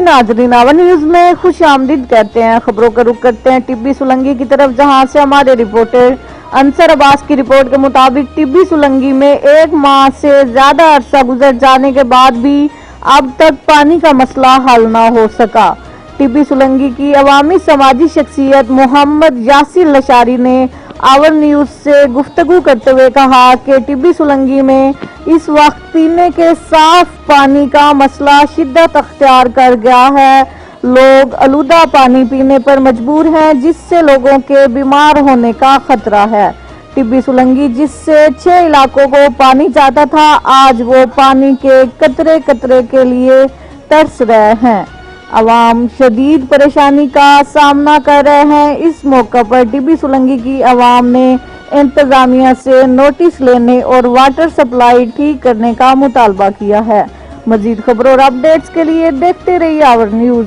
ناظرین، آور نیوز میں خوش آمدید کہتے ہیں۔ خبروں کا رخ کرتے ہیں ٹبی سولنگی کی طرف، جہاں سے ہمارے رپورٹر انصر عباس کی رپورٹ کے مطابق ٹبی سولنگی میں 1 ماہ سے زیادہ عرصہ گزر جانے کے بعد بھی اب تک پانی کا مسئلہ حل نہ ہو سکا۔ ٹبی سولنگی کی عوامی سماجی شخصیت محمد یاسر لشاری نے آور نیوز سے گفتگو کرتے ہوئے کہا کہ ٹبی سولنگی میں اس وقت پینے کے صاف پانی کا مسئلہ شدت اختیار کر گیا ہے۔ لوگ آلودہ پانی پینے پر مجبور ہیں، جس سے لوگوں کے بیمار ہونے کا خطرہ ہے۔ ٹبی سولنگی جس سے 6 علاقوں کو پانی جاتا تھا، آج وہ پانی کے قطرے قطرے کے لیے ترس رہے ہیں۔ عوام شدید پریشانی کا سامنا کر رہے ہیں۔ اس موقع پر ٹبی سولنگی کی عوام نے انتظامیہ سے نوٹس لینے اور واٹر سپلائی ٹھیک کرنے کا مطالبہ کیا ہے۔ مزید خبروں اور اپڈیٹس کے لیے دیکھتے رہیے آور نیوز۔